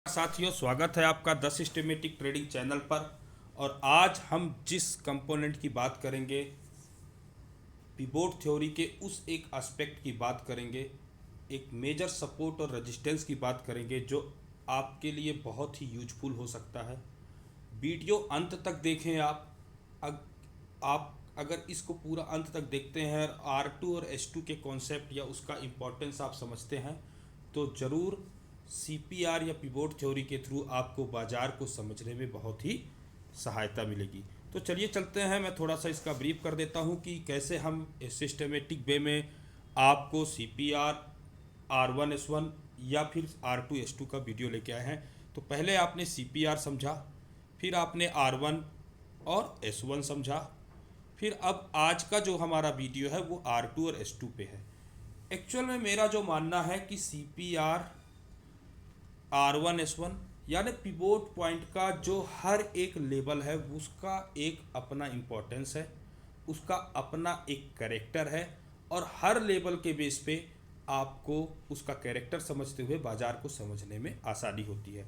साथियों, स्वागत है आपका द सिस्टेमेटिक ट्रेडिंग चैनल पर। और आज हम जिस कंपोनेंट की बात करेंगे, पिवोट थ्योरी के उस एक एस्पेक्ट की बात करेंगे, एक मेजर सपोर्ट और रेजिस्टेंस की बात करेंगे जो आपके लिए बहुत ही यूजफुल हो सकता है। वीडियो अंत तक देखें आप अगर इसको पूरा अंत तक देखते हैं और R2 और S2 के कॉन्सेप्ट या उसका इम्पोर्टेंस आप समझते हैं तो ज़रूर CPR या पिवोट थ्योरी के थ्रू आपको बाज़ार को समझने में बहुत ही सहायता मिलेगी। तो चलिए चलते हैं, मैं थोड़ा सा इसका ब्रीफ कर देता हूँ कि कैसे हम सिस्टमेटिक वे में आपको CPR R1S1 या फिर R2S2 का वीडियो लेके आए हैं। तो पहले आपने CPR समझा, फिर आपने R1 और S1 समझा, फिर अब आज का जो हमारा वीडियो है वो R2 और S2 पे है। एक्चुअल में मेरा जो मानना है कि CPR R1S1 यानी पिवोट पॉइंट का जो हर एक लेवल है उसका एक अपना इम्पोर्टेंस है, उसका अपना एक कैरेक्टर है और हर लेवल के बेस पे आपको उसका कैरेक्टर समझते हुए बाज़ार को समझने में आसानी होती है।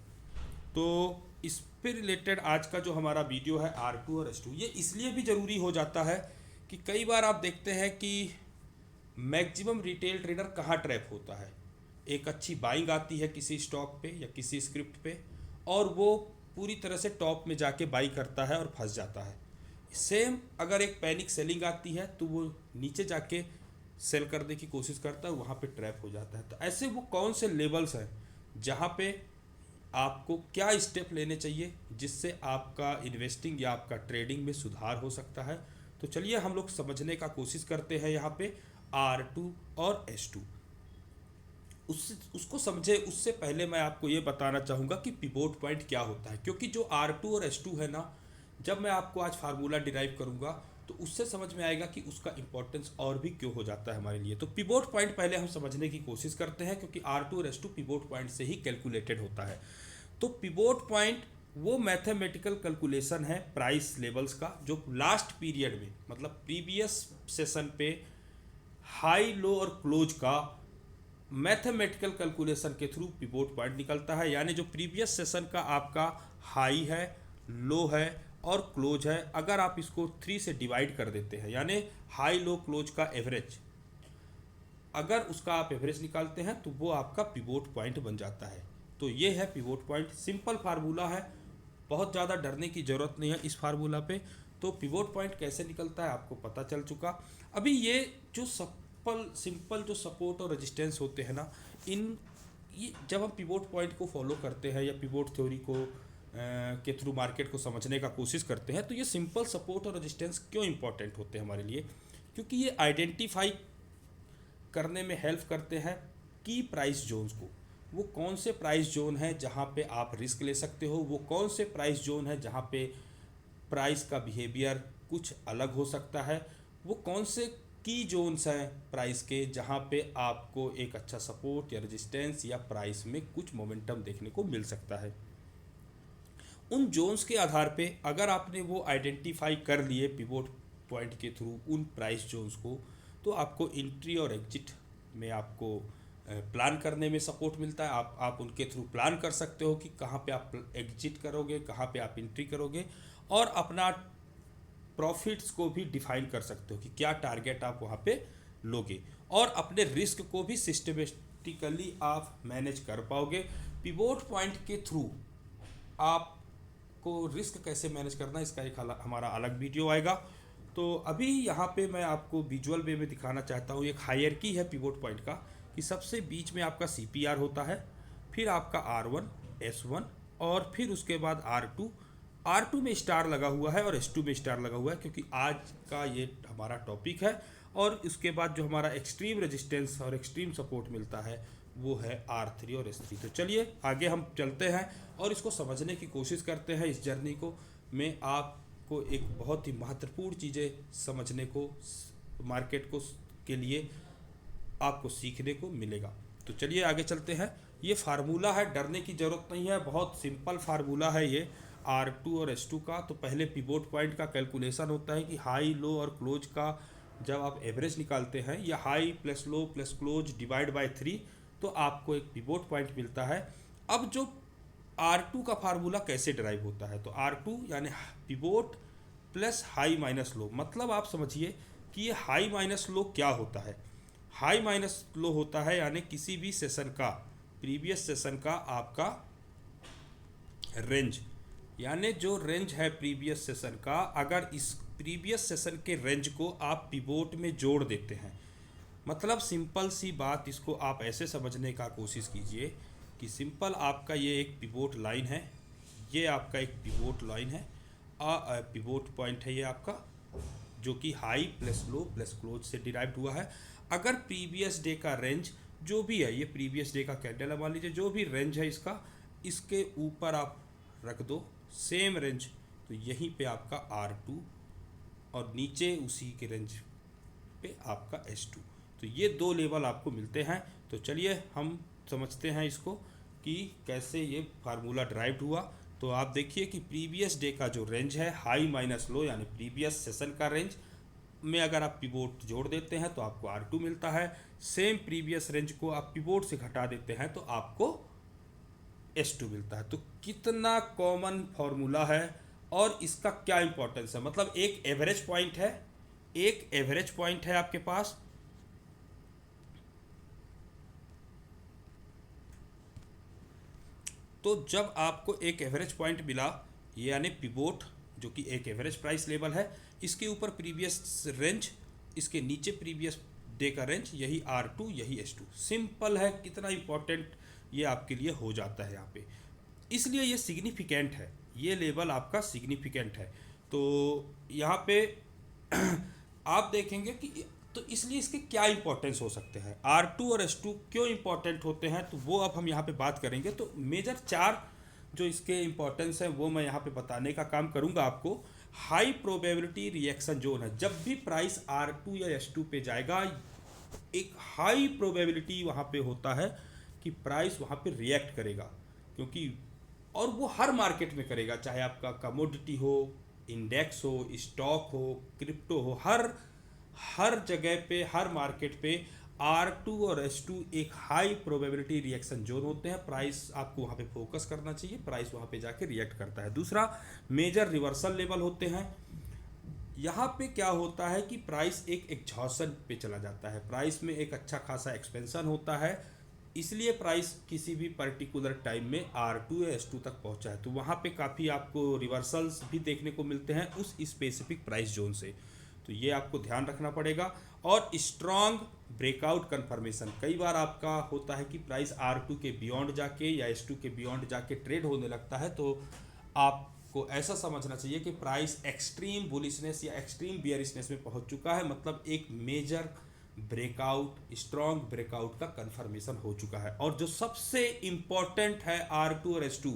तो इस पे रिलेटेड आज का जो हमारा वीडियो है R2 और S2, ये इसलिए भी ज़रूरी हो जाता है कि कई बार आप देखते हैं कि मैक्सिमम रिटेल ट्रेडर कहाँ ट्रैप होता है। एक अच्छी बाइंग आती है किसी स्टॉक पे या किसी स्क्रिप्ट पे और वो पूरी तरह से टॉप में जाके बाई करता है और फंस जाता है। सेम अगर एक पैनिक सेलिंग आती है तो वो नीचे जाके सेल करने की कोशिश करता है, वहाँ पे ट्रैप हो जाता है। तो ऐसे वो कौन से लेवल्स हैं जहाँ पे आपको क्या स्टेप लेने चाहिए जिससे आपका इन्वेस्टिंग या आपका ट्रेडिंग में सुधार हो सकता है। तो चलिए हम लोग समझने का कोशिश करते हैं यहाँ पे R2 और S2। उसको समझे उससे पहले मैं आपको ये बताना चाहूँगा कि पिवोट पॉइंट क्या होता है, क्योंकि जो R2 और S2 है ना, जब मैं आपको आज फार्मूला डिराइव करूँगा तो उससे समझ में आएगा कि उसका इंपॉर्टेंस और भी क्यों हो जाता है हमारे लिए। तो पिवोट पॉइंट पहले हम समझने की कोशिश करते हैं, क्योंकि R2 और S2 पिवोट पॉइंट से ही कैलकुलेटेड होता है। तो पिवोट पॉइंट वो मैथमेटिकल कैलकुलेशन है प्राइस लेवल्स का जो लास्ट पीरियड में, मतलब प्रीवियस सेशन पे हाई लो और क्लोज का मैथमेटिकल कैलकुलेशन के थ्रू पिवोट पॉइंट निकलता है। यानी जो प्रीवियस सेशन का आपका हाई है, लो है और क्लोज है, अगर आप इसको 3 से डिवाइड कर देते हैं, यानी हाई लो क्लोज का एवरेज, अगर उसका आप एवरेज निकालते हैं तो वो आपका पिवोट पॉइंट बन जाता है। तो ये है पिवोट पॉइंट, सिंपल फार्मूला है, बहुत ज़्यादा डरने की ज़रूरत नहीं है इस फार्मूला पे। तो पिवोट पॉइंट कैसे निकलता है आपको पता चल चुका। अभी ये जो सिंपल जो सपोर्ट और रेजिस्टेंस होते हैं ना, इन ये जब हम पिवोट पॉइंट को फॉलो करते हैं या पिवोट थ्योरी को के थ्रू मार्केट को समझने का कोशिश करते हैं, तो ये सिंपल सपोर्ट और रेजिस्टेंस क्यों इंपॉर्टेंट होते हैं हमारे लिए, क्योंकि ये आइडेंटिफाई करने में हेल्प करते हैं की प्राइस जोन्स को। वो कौन से प्राइस जोन है जहाँ पे आप रिस्क ले सकते हो, वो कौन से प्राइस जोन है जहाँ पे प्राइस का बिहेवियर कुछ अलग हो सकता है, वो कौन से की जोन्स हैं प्राइस के जहाँ पे आपको एक अच्छा सपोर्ट या रेजिस्टेंस या प्राइस में कुछ मोमेंटम देखने को मिल सकता है। उन जोन्स के आधार पे अगर आपने वो आइडेंटिफाई कर लिए पिवोट पॉइंट के थ्रू उन प्राइस जोन्स को, तो आपको एंट्री और एग्जिट में आपको प्लान करने में सपोर्ट मिलता है। आप उनके थ्रू प्लान कर सकते हो कि कहाँ पे आप एग्जिट करोगे, कहाँ पे आप एंट्री करोगे, और अपना प्रॉफिट्स को भी डिफाइन कर सकते हो कि क्या टारगेट आप वहाँ पे लोगे, और अपने रिस्क को भी सिस्टमेटिकली आप मैनेज कर पाओगे। पिवोट पॉइंट के थ्रू आपको रिस्क कैसे मैनेज करना, इसका एक हमारा अलग वीडियो आएगा। तो अभी यहाँ पे मैं आपको विजुअल वे में दिखाना चाहता हूँ। एक हायरकी है पिवोट पॉइंट का कि सबसे बीच में आपका CPR होता है, फिर आपका R1 S1 और फिर उसके बाद R2 में स्टार लगा हुआ है और S2 में स्टार लगा हुआ है, क्योंकि आज का ये हमारा टॉपिक है। और उसके बाद जो हमारा एक्सट्रीम रेजिस्टेंस और एक्सट्रीम सपोर्ट मिलता है वो है R3 और S3। तो चलिए आगे हम चलते हैं और इसको समझने की कोशिश करते हैं। इस जर्नी को में आपको एक बहुत ही महत्वपूर्ण चीज़ें समझने को, मार्केट को के लिए आपको सीखने को मिलेगा। तो चलिए आगे चलते हैं। ये फार्मूला है, डरने की ज़रूरत नहीं है, बहुत सिंपल फार्मूला है ये R2 और S2 का। तो पहले पिवोट पॉइंट का कैलकुलेशन होता है कि हाई लो और क्लोज का जब आप एवरेज निकालते हैं, या high plus low plus close divide by 3, तो आपको एक पिवोट पॉइंट मिलता है। अब जो R2 का फार्मूला कैसे ड्राइव होता है, तो R2 यानी pivot plus high minus low, मतलब आप समझिए कि ये हाई माइनस लो क्या होता है। हाई माइनस लो होता है यानी किसी भी सेशन का, प्रीवियस सेशन का आपका रेंज, यानी जो रेंज है प्रीवियस सेशन का, अगर इस प्रीवियस सेशन के रेंज को आप पिवोट में जोड़ देते हैं, मतलब सिंपल सी बात, इसको आप ऐसे समझने का कोशिश कीजिए कि सिंपल आपका ये एक पिवोट लाइन है, ये आपका एक पिवोट लाइन है, पिवोट पॉइंट है ये आपका, जो कि high plus low plus close से डिराइव्ड हुआ है। अगर प्रीवियस डे का रेंज जो भी है, ये प्रीवियस डे का कैंडल है, मान लीजिए जो भी रेंज है इसका, इसके ऊपर आप रख दो सेम रेंज, तो यहीं पे आपका R2 और नीचे उसी के रेंज पे आपका S2, तो ये दो लेवल आपको मिलते हैं। तो चलिए हम समझते हैं इसको कि कैसे ये फार्मूला ड्राइव्ड हुआ। तो आप देखिए कि प्रीवियस डे का जो रेंज है हाई माइनस लो यानी प्रीवियस सेशन का रेंज में अगर आप पिवोट जोड़ देते हैं तो आपको R2 मिलता है। सेम प्रीवियस रेंज को आप पिवोट से घटा देते हैं तो आपको S2 मिलता है। तो कितना कॉमन फॉर्मूला है और इसका क्या इंपॉर्टेंस है, मतलब एक एवरेज पॉइंट है, एक एवरेज पॉइंट है आपके पास, तो जब आपको एक एवरेज पॉइंट मिला, ये यानी पिवोट जो कि एक एवरेज प्राइस लेवल है, इसके ऊपर प्रीवियस रेंज, इसके नीचे प्रीवियस डे का रेंज, यही R2 यही S2, सिंपल है। कितना इंपॉर्टेंट ये आपके लिए हो जाता है यहाँ पे, इसलिए ये सिग्निफिकेंट है, ये लेवल आपका सिग्निफिकेंट है। तो यहाँ पे आप देखेंगे कि तो इसलिए इसके क्या इंपॉर्टेंस हो सकते हैं, R2 और S2 क्यों इंपॉर्टेंट होते हैं, तो वो अब हम यहाँ पे बात करेंगे। तो मेजर 4 जो इसके इंपॉर्टेंस है वो मैं यहाँ पे बताने का काम करूँगा आपको। हाई प्रोबेबिलिटी रिएक्शन जोन है, जब भी प्राइस R2 या S2 पे जाएगा, एक हाई प्रोबेबिलिटी वहाँ पे होता है कि प्राइस वहाँ पे रिएक्ट करेगा, क्योंकि और वो हर मार्केट में करेगा, चाहे आपका कमोडिटी हो, इंडेक्स हो, स्टॉक हो, क्रिप्टो हो, हर जगह पे, हर मार्केट पे R2 और S2 एक हाई प्रोबेबिलिटी रिएक्शन जोन होते हैं। प्राइस आपको वहाँ पे फोकस करना चाहिए, प्राइस वहाँ पे जाके रिएक्ट करता है। दूसरा मेजर रिवर्सल लेवल होते हैं, यहाँ पे क्या होता है कि प्राइस एक एग्जॉशन पे चला जाता है, प्राइस में एक अच्छा खासा एक्सपेंशन होता है, इसलिए प्राइस किसी भी पर्टिकुलर टाइम में R2 या S2 तक पहुँचा है, तो वहाँ पे काफ़ी आपको रिवर्सल्स भी देखने को मिलते हैं उस स्पेसिफिक प्राइस जोन से, तो ये आपको ध्यान रखना पड़ेगा। और स्ट्रॉन्ग ब्रेकआउट कन्फर्मेशन, कई बार आपका होता है कि प्राइस R2 के बियॉन्ड जाके या S2 के बियॉन्ड जाके ट्रेड होने लगता है, तो आपको ऐसा समझना चाहिए कि प्राइस एक्सट्रीम बुलिशनेस या एक्सट्रीम बियरिशनेस में पहुंच चुका है, मतलब एक मेजर ब्रेकआउट, स्ट्रॉन्ग ब्रेकआउट का कन्फर्मेशन हो चुका है। और जो सबसे इम्पॉर्टेंट है R2 और S2,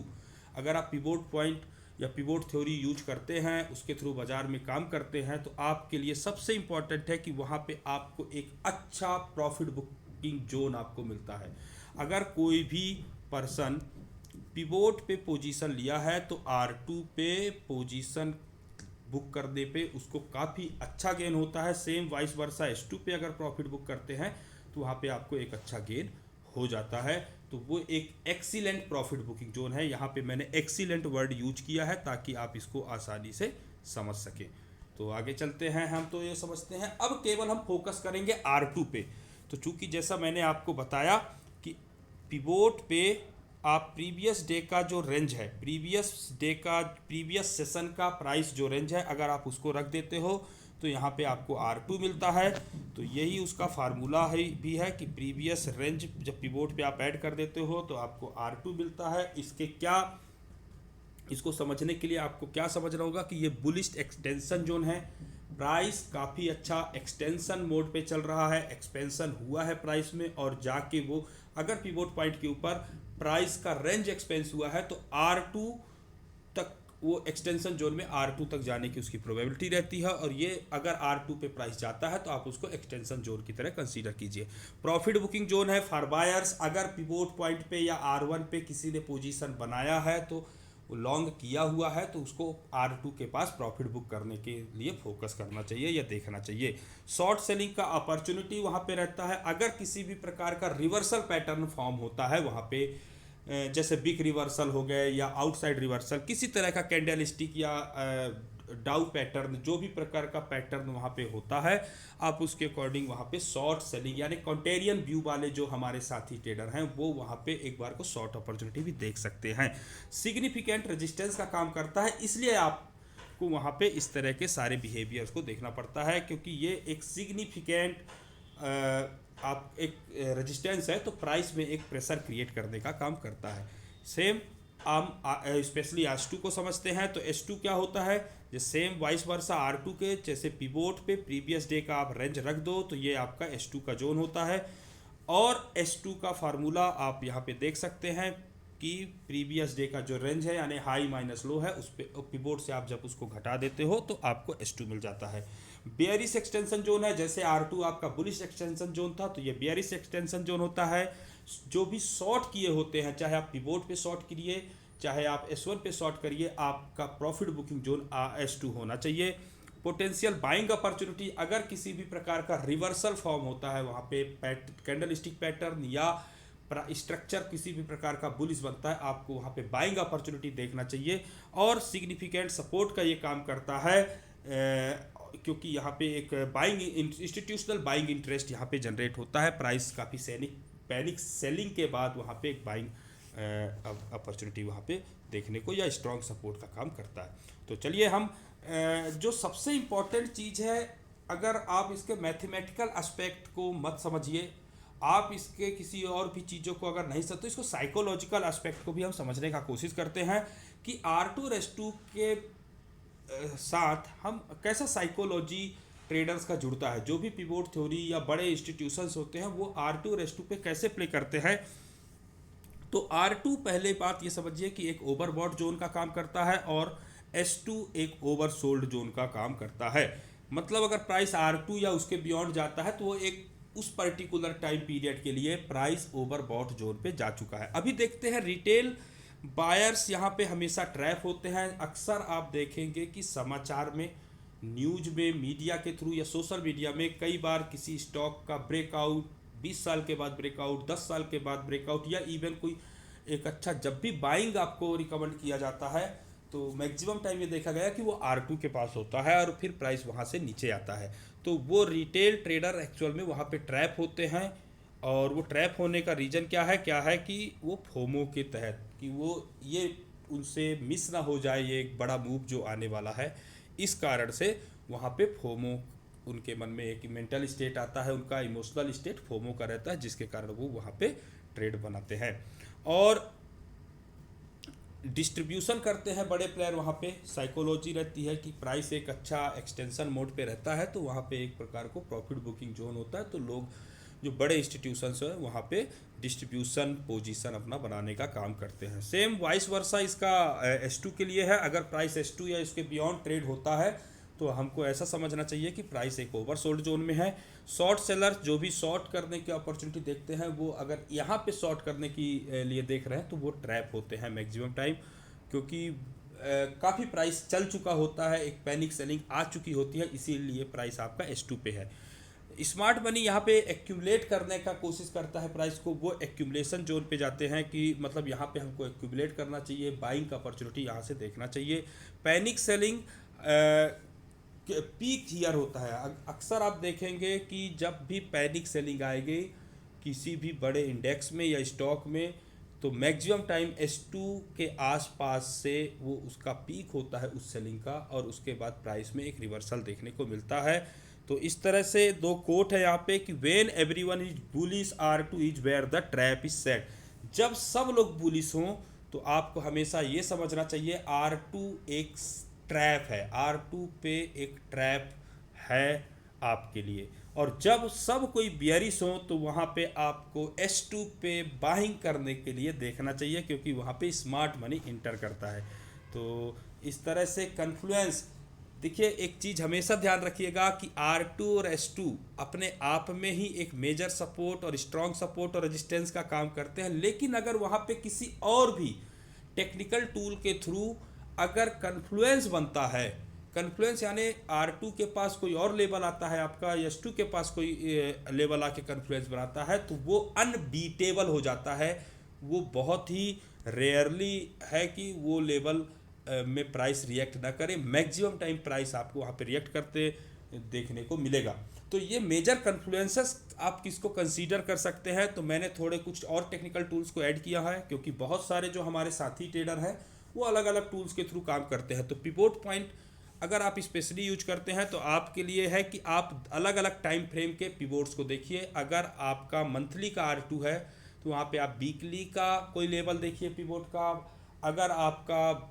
अगर आप पिवोट पॉइंट या पिवोट थ्योरी यूज करते हैं, उसके थ्रू बाजार में काम करते हैं, तो आपके लिए सबसे इम्पॉर्टेंट है कि वहाँ पे आपको एक अच्छा प्रॉफिट बुकिंग जोन आपको मिलता है। अगर कोई भी पर्सन पिवोट पे पोजीशन लिया है तो R2 पे पोजीशन बुक करने पे उसको काफ़ी अच्छा गेन होता है। सेम वाइस वर्सा S2 पे अगर प्रॉफिट बुक करते हैं तो वहाँ पे आपको एक अच्छा गेन हो जाता है। तो वो एक एक्सीलेंट प्रॉफिट बुकिंग जोन है, यहाँ पे मैंने एक्सीलेंट वर्ड यूज किया है ताकि आप इसको आसानी से समझ सकें। तो आगे चलते हैं, हम तो ये समझते हैं, अब केवल हम फोकस करेंगे R2 पे। तो चूंकि जैसा मैंने आपको बताया कि पिवोट पे आप प्रीवियस डे का जो रेंज है, प्रीवियस सेशन का प्राइस जो रेंज है, अगर आप उसको रख देते हो तो यहाँ पे आपको R2 मिलता है। तो यही उसका फार्मूला है भी है कि प्रीवियस रेंज जब पिवोट पे आप ऐड कर देते हो तो आपको R2 मिलता है। इसको समझने के लिए आपको क्या समझना होगा कि ये बुलिश एक्सटेंशन जोन है, प्राइस काफ़ी अच्छा एक्सटेंशन मोड पे चल रहा है, एक्सपेंशन हुआ है प्राइस में, और जाके वो अगर पिवोट पॉइंट के ऊपर प्राइस का रेंज एक्सपेंस हुआ है तो R2 तक, वो एक्सटेंशन जोन में R2 तक जाने की उसकी प्रोबेबिलिटी रहती है। और ये अगर R2 पे प्राइस जाता है तो आप उसको एक्सटेंशन जोन की तरह कंसीडर कीजिए। प्रॉफिट बुकिंग जोन है फॉर बायर्स, अगर पिवोट पॉइंट पे या R1 पे किसी ने पोजीशन बनाया है तो लॉन्ग किया हुआ है तो उसको R2 के पास प्रॉफिट बुक करने के लिए फोकस करना चाहिए या देखना चाहिए। शॉर्ट सेलिंग का अपॉर्चुनिटी वहाँ पे रहता है, अगर किसी भी प्रकार का रिवर्सल पैटर्न फॉर्म होता है वहाँ पे जैसे बिग रिवर्सल हो गए या आउटसाइड रिवर्सल, किसी तरह का कैंडल स्टिक या डाउ पैटर्न, जो भी प्रकार का पैटर्न वहाँ पे होता है, आप उसके अकॉर्डिंग वहाँ पे शॉर्ट सेलिंग यानी कॉन्टेरियन व्यू वाले जो हमारे साथी ट्रेडर हैं वो वहाँ पे एक बार को शॉर्ट अपॉर्चुनिटी भी देख सकते हैं। सिग्निफिकेंट रेजिस्टेंस का काम करता है, इसलिए आपको वहाँ पे इस तरह के सारे बिहेवियर्स को देखना पड़ता है, क्योंकि ये एक सिग्निफिकेंट आप एक रेजिस्टेंस है तो प्राइस में एक प्रेशर क्रिएट करने का काम करता है। सेम हम स्पेशली H2 को समझते हैं, तो H2 क्या होता है, जो सेम वाइस वर्सा R2 के जैसे पिवोट पे प्रीवियस डे का आप रेंज रख दो तो ये आपका H2 का जोन होता है। और H2 का फार्मूला आप यहाँ पे देख सकते हैं कि प्रीवियस डे का जो रेंज है यानी हाई माइनस लो है, उस पे पिवोट से आप जब उसको घटा देते हो तो आपको H2 मिल जाता है। बेयरिश एक्सटेंशन जोन है, जैसे R2 आपका बुलिश एक्सटेंशन जोन था तो ये बेयरिश एक्सटेंशन जोन होता है। जो भी शॉर्ट किए होते हैं, चाहे आप पिवोट पे शॉर्ट करिए चाहे आप S1 पे शॉर्ट करिए, आपका प्रॉफिट बुकिंग जोन S2 होना चाहिए। पोटेंशियल बाइंग अपॉर्चुनिटी, अगर किसी भी प्रकार का रिवर्सल फॉर्म होता है वहाँ पे कैंडल स्टिक पैटर्न या स्ट्रक्चर किसी भी प्रकार का बुलिश बनता है, आपको वहाँ पे बाइंग अपॉर्चुनिटी देखना चाहिए। और सिग्निफिकेंट सपोर्ट का ये काम करता है क्योंकि यहाँ पे एक बाइंग इंस्टीट्यूशनल बाइंग इंटरेस्ट यहाँ पे जनरेट होता है। प्राइस काफ़ी पैनिक सेलिंग के बाद वहाँ पे एक बाइंग अपॉर्चुनिटी वहाँ पे देखने को या स्ट्रॉन्ग सपोर्ट का काम करता है। तो चलिए हम जो सबसे इम्पॉर्टेंट चीज़ है, अगर आप इसके मैथमेटिकल एस्पेक्ट को मत समझिए, आप इसके किसी और भी चीज़ों को अगर नहीं समझते तो इसको साइकोलॉजिकल एस्पेक्ट को भी हम समझने का कोशिश करते हैं कि R2 और S2 के साथ हम कैसा साइकोलॉजी ट्रेडर्स का जुड़ता है। जो भी पिवोट थ्योरी या बड़े इंस्टीट्यूशंस होते हैं वो R2 और S2 पे कैसे प्ले करते हैं। तो R2 पहले बात ये समझिए कि एक ओवरबॉट जोन का काम करता है और S2 एक ओवरसोल्ड जोन का काम करता है। मतलब अगर प्राइस R2 या उसके बियॉन्ड जाता है तो वो एक उस पर्टिकुलर टाइम पीरियड के लिए प्राइस ओवरबॉट जोन पे जा चुका है। अभी देखते हैं रिटेल बायर्स यहाँ पे हमेशा ट्रैप होते हैं। अक्सर आप देखेंगे कि समाचार में, न्यूज में, मीडिया के थ्रू या सोशल मीडिया में कई बार किसी स्टॉक का ब्रेकआउट, 20 साल के बाद ब्रेकआउट, 10 साल के बाद ब्रेकआउट, या इवन कोई एक अच्छा जब भी बाइंग आपको रिकमेंड किया जाता है तो मैक्सिमम टाइम ये देखा गया कि वो R2 के पास होता है और फिर प्राइस वहाँ से नीचे आता है। तो वो रिटेल ट्रेडर एक्चुअल में वहाँ पे ट्रैप होते हैं। और वो ट्रैप होने का रीज़न क्या है कि वो फोमो के तहत कि वो ये उनसे मिस ना हो जाए ये एक बड़ा मूव जो आने वाला है, इस कारण से वहाँ पे फोमो उनके मन में एक मेंटल स्टेट आता है, उनका इमोशनल स्टेट फोमो का रहता है, जिसके कारण वो वहाँ पे ट्रेड बनाते हैं। और डिस्ट्रीब्यूशन करते हैं बड़े प्लेयर, वहाँ पे साइकोलॉजी रहती है कि प्राइस एक अच्छा एक्सटेंशन मोड पे रहता है तो वहाँ पे एक प्रकार को प्रॉफिट बुकिंग जोन होता है, तो लोग जो बड़े इंस्टीट्यूशंस हैं वहाँ पे डिस्ट्रीब्यूशन पोजीशन अपना बनाने का काम करते हैं। सेम वाइस वर्सा इसका S2 के लिए है। अगर प्राइस S2 या इसके बियॉन्ड ट्रेड होता है तो हमको ऐसा समझना चाहिए कि प्राइस एक ओवरसोल्ड जोन में है। शॉर्ट सेलर जो भी शॉर्ट करने की अपॉर्चुनिटी देखते हैं वो अगर यहाँ पे शॉर्ट करने की लिए देख रहे हैं तो वो ट्रैप होते हैं मैक्सिमम टाइम, क्योंकि काफ़ी प्राइस चल चुका होता है, एक पैनिक सेलिंग आ चुकी होती है, इसीलिए प्राइस आपका S2 पे है। स्मार्ट मनी यहाँ पे एक्यूमुलेट करने का कोशिश करता है प्राइस को, वो एक्यूमुलेशन जोन पे जाते हैं कि मतलब यहाँ पे हमको एक्यूमुलेट करना चाहिए, बाइंग का अपॉर्चुनिटी यहाँ से देखना चाहिए। पैनिक सेलिंग पीक ईयर होता है। अक्सर आप देखेंगे कि जब भी पैनिक सेलिंग आएगी किसी भी बड़े इंडेक्स में या स्टॉक में तो मैक्सिमम टाइम S2 के आसपास से वो उसका पीक होता है उस सेलिंग का, और उसके बाद प्राइस में एक रिवर्सल देखने को मिलता है। तो इस तरह से दो कोट है यहाँ पे कि when everyone is bullish R2 is where the trap is set. जब सब लोग बुलिश हों तो आपको हमेशा ये समझना चाहिए R2 एक ट्रैप है, R2 पे एक ट्रैप है आपके लिए। और जब सब कोई बियरिश हो तो वहाँ पे आपको S2 पे बाइंग करने के लिए देखना चाहिए, क्योंकि वहाँ पे स्मार्ट मनी इंटर करता है। तो इस तरह से कन्फ्लुएंस देखिए, एक चीज़ हमेशा ध्यान रखिएगा कि R2 और S2 अपने आप में ही एक मेजर सपोर्ट और स्ट्रॉन्ग सपोर्ट और रेजिस्टेंस का काम करते हैं, लेकिन अगर वहाँ पे किसी और भी टेक्निकल टूल के थ्रू अगर कन्फ्लुएंस बनता है, कन्फ्लुएंस यानी R2 के पास कोई और लेवल आता है आपका, S2 के पास कोई लेवल आके कन्फ्लुएंस बनाता है, तो वो अनबीटेबल हो जाता है, वो बहुत ही रेयरली है कि वो लेवल में प्राइस रिएक्ट ना करे। मैक्सिमम टाइम प्राइस आपको वहाँ पे रिएक्ट करते देखने को मिलेगा। तो ये मेजर कन्फ्लुएंसेस आप किसको कंसीडर कर सकते हैं, तो मैंने थोड़े कुछ और टेक्निकल टूल्स को ऐड किया है, क्योंकि बहुत सारे जो हमारे साथी ट्रेडर हैं वो अलग अलग टूल्स के थ्रू काम करते हैं। तो पिवोट पॉइंट अगर आप स्पेशली यूज करते हैं तो आपके लिए है कि आप अलग अलग टाइम फ्रेम के पिवोट्स को देखिए। अगर आपका मंथली का R2 है तो वहाँ पे आप वीकली का कोई लेवल देखिए पिवोट का। अगर आपका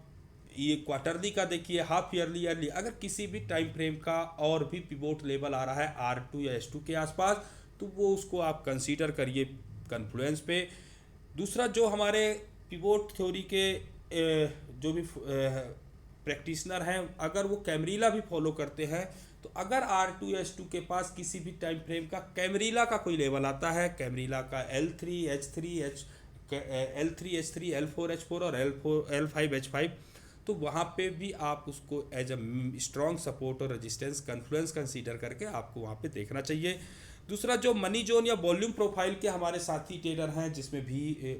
ये क्वार्टरली का देखिए, हाफ ईयरली, ईयरली, अगर किसी भी टाइम फ्रेम का और भी पिवोट लेवल आ रहा है R2 या S2 के आसपास, तो वो उसको आप कंसीडर करिए कन्फ्लुएंस पे। दूसरा जो हमारे पिवोट थ्योरी के जो भी प्रैक्टिशनर हैं, अगर वो कैमरीला भी फॉलो करते हैं, तो अगर R2 या S2 के पास किसी भी टाइम फ्रेम का कैमरीला का कोई लेवल आता है, कैमरीला का L3 H3 L3 H3 L4 H4 और L5 H5, तो वहाँ पे भी आप उसको एज अ स्ट्रॉन्ग सपोर्ट और रेजिस्टेंस कन्फ्लुएंस कंसीडर करके आपको वहाँ पे देखना चाहिए। दूसरा जो मनी जोन या वॉल्यूम प्रोफाइल के हमारे साथी ट्रेडर हैं, जिसमें भी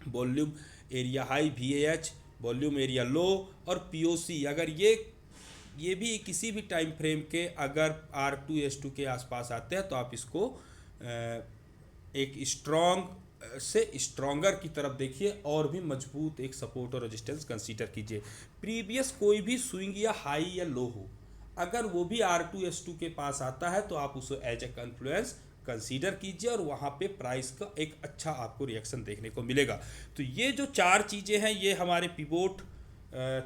volume area high VAH, volume area low और POC, अगर ये भी किसी भी टाइम फ्रेम के अगर R2 S2 के आसपास आते हैं तो आप इसको एक स्ट्रॉन्ग से स्ट्रॉन्गर की तरफ देखिए और भी मजबूत एक सपोर्ट और रेजिस्टेंस कंसीडर कीजिए। प्रीवियस कोई भी स्विंग या हाई या लो हो, अगर वो भी R2 S2 के पास आता है तो आप उसे एज ए कन्फ्लुएंस कंसीडर कीजिए और वहाँ पे प्राइस का एक अच्छा आपको रिएक्शन देखने को मिलेगा। तो ये जो चार चीज़ें हैं ये हमारे पिवोट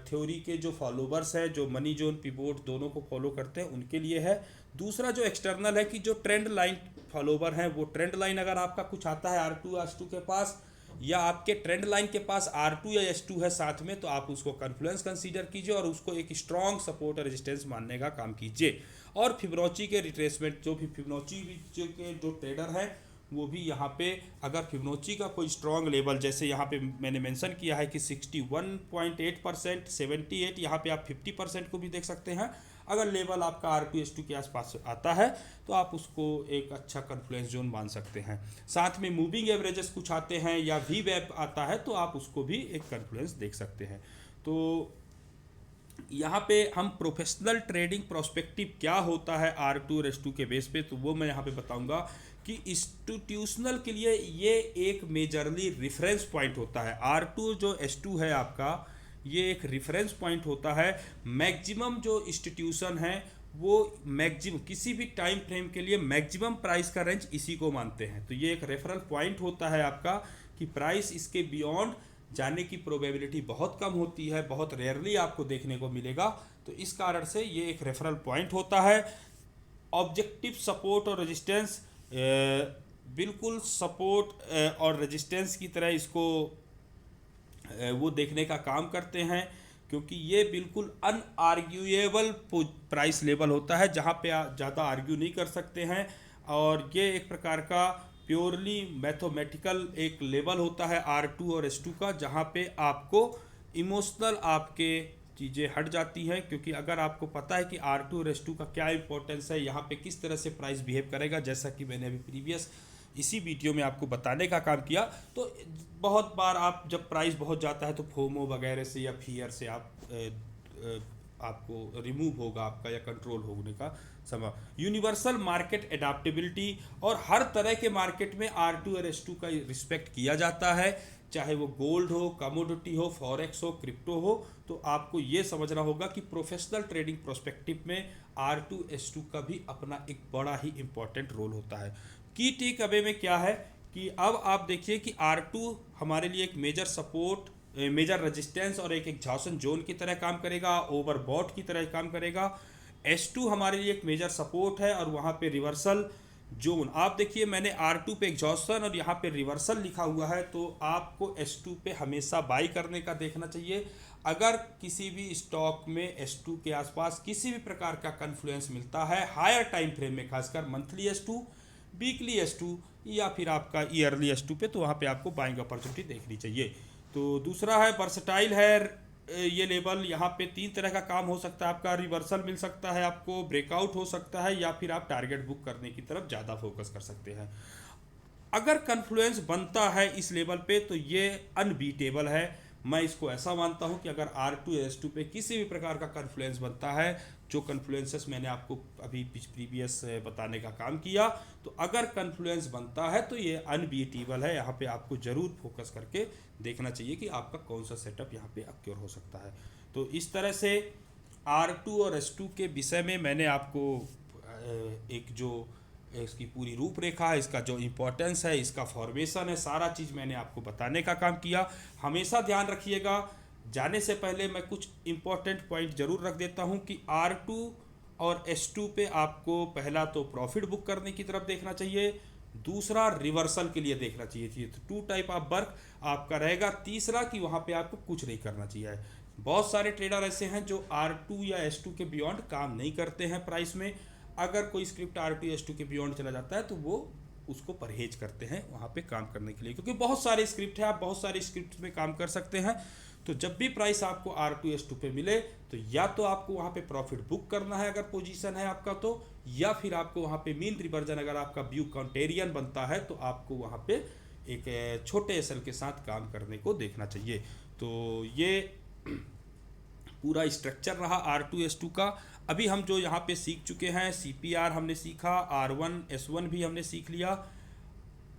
थ्योरी के जो फॉलोवर्स हैं, जो मनी जोन पिवोट दोनों को फॉलो करते हैं, उनके लिए है। दूसरा जो एक्सटर्नल है कि जो ट्रेंड लाइन फॉलोवर हैं, वो ट्रेंड लाइन अगर आपका कुछ आता है R2 S2 के पास, या आपके ट्रेंड लाइन के पास R2 या S2 है साथ में, तो आप उसको कन्फ्लुएंस कंसीडर कीजिए और उसको एक स्ट्रॉन्ग सपोर्ट और रेजिस्टेंस मानने का काम कीजिए। और फिबोनाची के रिट्रेसमेंट, जो भी फिबोनाची के जो ट्रेडर हैं वो भी यहाँ पे अगर फिबोनाची का कोई स्ट्रॉन्ग लेवल, जैसे यहाँ पे मैंने मेंशन किया है कि 61.8%, 78, यहाँ पे आप 50% को भी देख सकते हैं। अगर लेवल आपका R2 S2 के आसपास आता है तो आप उसको एक अच्छा कन्फ्लुएंस जोन मान सकते हैं। साथ में मूविंग एवरेजेस कुछ आते हैं या V वेब आता है तो आप उसको भी एक कन्फ्लुएंस देख सकते हैं। तो यहाँ पे हम प्रोफेशनल ट्रेडिंग प्रोस्पेक्टिव क्या होता है R2 और S2 के बेस पे, तो वो मैं यहाँ पे बताऊँगा कि इंस्टीट्यूशनल के लिए ये एक मेजरली रेफरेंस पॉइंट होता है। R2 जो S2 है आपका, ये एक रेफरेंस पॉइंट होता है। मैक्सिमम जो इंस्टीट्यूशन है वो मैक्सिमम किसी भी टाइम फ्रेम के लिए मैक्सिमम प्राइस का रेंज इसी को मानते हैं। तो ये एक रेफरल पॉइंट होता है आपका कि प्राइस इसके बियॉन्ड जाने की प्रोबेबिलिटी बहुत कम होती है, बहुत रेयरली आपको देखने को मिलेगा। तो इस कारण से ये एक रेफरल पॉइंट होता है। ऑब्जेक्टिव सपोर्ट और रेजिस्टेंस बिल्कुल सपोर्ट और रेजिस्टेंस की तरह इसको वो देखने का काम करते हैं, क्योंकि ये बिल्कुल अनआर्ग्यूएबल प्राइस लेवल होता है जहाँ पे आप ज़्यादा आर्ग्यू नहीं कर सकते हैं। और ये एक प्रकार का प्योरली मैथमेटिकल एक लेवल होता है R2 और S2 का, जहाँ पे आपको इमोशनल आपके चीज़ें हट जाती हैं। क्योंकि अगर आपको पता है कि R2 और S2 का क्या इंपॉर्टेंस है, यहाँ पे किस तरह से प्राइस बिहेव करेगा, जैसा कि मैंने अभी प्रीवियस इसी वीडियो में आपको बताने का काम किया, तो बहुत बार आप जब प्राइस बहुत जाता है तो फोमो वगैरह से या फियर से आपको रिमूव होगा आपका या कंट्रोल होने का समय। यूनिवर्सल मार्केट एडाप्टेबिलिटी, और हर तरह के मार्केट में R2 और S2 का रिस्पेक्ट किया जाता है, चाहे वो गोल्ड हो, कमोडिटी हो, फॉरेक्स हो, क्रिप्टो हो। तो आपको ये समझना होगा कि प्रोफेशनल ट्रेडिंग प्रोस्पेक्टिव में R2 S2 का भी अपना एक बड़ा ही इंपॉर्टेंट रोल होता है। की टेक अवे में क्या है कि अब आप देखिए कि R2 हमारे लिए एक मेजर सपोर्ट, मेजर रेजिस्टेंस और एक एग्जॉशन जोन की तरह काम करेगा, ओवरबॉट की तरह काम करेगा। S2 हमारे लिए एक मेजर सपोर्ट है और वहाँ पे रिवर्सल जोन, आप देखिए मैंने R2 पे एग्जॉशन और यहाँ पे रिवर्सल लिखा हुआ है, तो आपको S2 पे हमेशा बाई करने का देखना चाहिए। अगर किसी भी स्टॉक में S2 के आसपास किसी भी प्रकार का कन्फ्लुएंस मिलता है हायर टाइम फ्रेम में, खासकर मंथली S2, वीकली S2 या फिर आपका ईयरली S2 पे, तो वहाँ पे आपको बाइंग अपॉर्चुनिटी देखनी चाहिए। तो दूसरा है वर्सटाइल है ये लेवल, यहाँ पे 3 तरह का काम हो सकता है आपका। रिवर्सल मिल सकता है आपको, ब्रेकआउट हो सकता है, या फिर आप टारगेट बुक करने की तरफ ज़्यादा फोकस कर सकते हैं। अगर कन्फ्लुएंस बनता है इस लेवल पे तो ये अनबीटेबल है। मैं इसको ऐसा मानता हूं कि अगर R2 या S2 पे किसी भी प्रकार का कन्फ्लुएंस बनता है, जो कन्फ्लुएंसेस मैंने आपको अभी प्रीवियस बताने का काम किया, तो अगर कन्फ्लुएंस बनता है तो ये अनबीटेबल है। यहाँ पे आपको ज़रूर फोकस करके देखना चाहिए कि आपका कौन सा सेटअप यहाँ पे अक्योर हो सकता है। तो इस तरह से R2 और S2 के विषय में मैंने आपको एक जो इसकी पूरी रूपरेखा है, इसका जो इम्पोर्टेंस है, इसका फॉर्मेशन है, सारा चीज़ मैंने आपको बताने का काम किया। हमेशा ध्यान रखिएगा, जाने से पहले मैं कुछ इम्पोर्टेंट पॉइंट जरूर रख देता हूं कि R2 और S2 पे आपको पहला तो प्रॉफिट बुक करने की तरफ देखना चाहिए, दूसरा रिवर्सल के लिए देखना चाहिए। तो टू टाइप ऑफ वर्क आपका रहेगा। तीसरा कि वहाँ पे आपको कुछ नहीं करना चाहिए। बहुत सारे ट्रेडर ऐसे हैं जो R2 या S2 के बियॉन्ड काम नहीं करते हैं प्राइस में। अगर कोई स्क्रिप्ट R2 S2 के बियॉन्ड चला जाता है तो वो उसको परहेज करते हैं वहाँ पे काम करने के लिए, क्योंकि बहुत सारे स्क्रिप्ट है, आप बहुत सारे स्क्रिप्ट में काम कर सकते हैं। तो जब भी प्राइस आपको R2 S2 पे मिले तो या तो आपको वहाँ पे प्रॉफिट बुक करना है अगर पोजीशन है आपका तो, या फिर आपको वहाँ पे मीन रिवर्जन अगर आपका व्यू काउंटेरियन बनता है तो आपको वहाँ पे एक छोटे एसएल के साथ काम करने को देखना चाहिए। तो ये पूरा स्ट्रक्चर रहा R2 S2 का। अभी हम जो यहाँ पे सीख चुके हैं, CPR हमने सीखा, R1 S1 भी हमने सीख लिया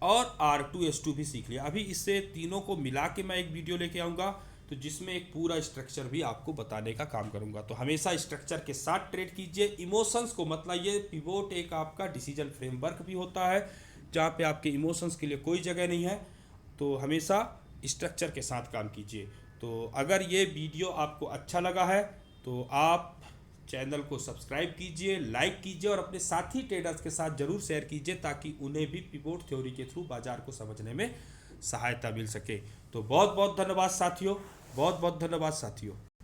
और R2 S2 भी सीख लिया। अभी इससे तीनों को मिला के मैं एक वीडियो लेके आऊँगा तो जिसमें एक पूरा स्ट्रक्चर भी आपको बताने का काम करूँगा। तो हमेशा स्ट्रक्चर के साथ ट्रेड कीजिए, इमोशंस को मत लाइए। पिवोट एक आपका डिसीजन फ्रेमवर्क भी होता है जहाँ पे आपके इमोशंस के लिए कोई जगह नहीं है। तो हमेशा स्ट्रक्चर के साथ काम कीजिए। तो अगर ये वीडियो आपको अच्छा लगा है तो आप चैनल को सब्सक्राइब कीजिए, लाइक कीजिए और अपने साथी ट्रेडर्स के साथ जरूर शेयर कीजिए ताकि उन्हें भी पिवोट थ्योरी के थ्रू बाजार को समझने में सहायता मिल सके। तो बहुत बहुत धन्यवाद साथियों, बहुत बहुत धन्यवाद साथियों।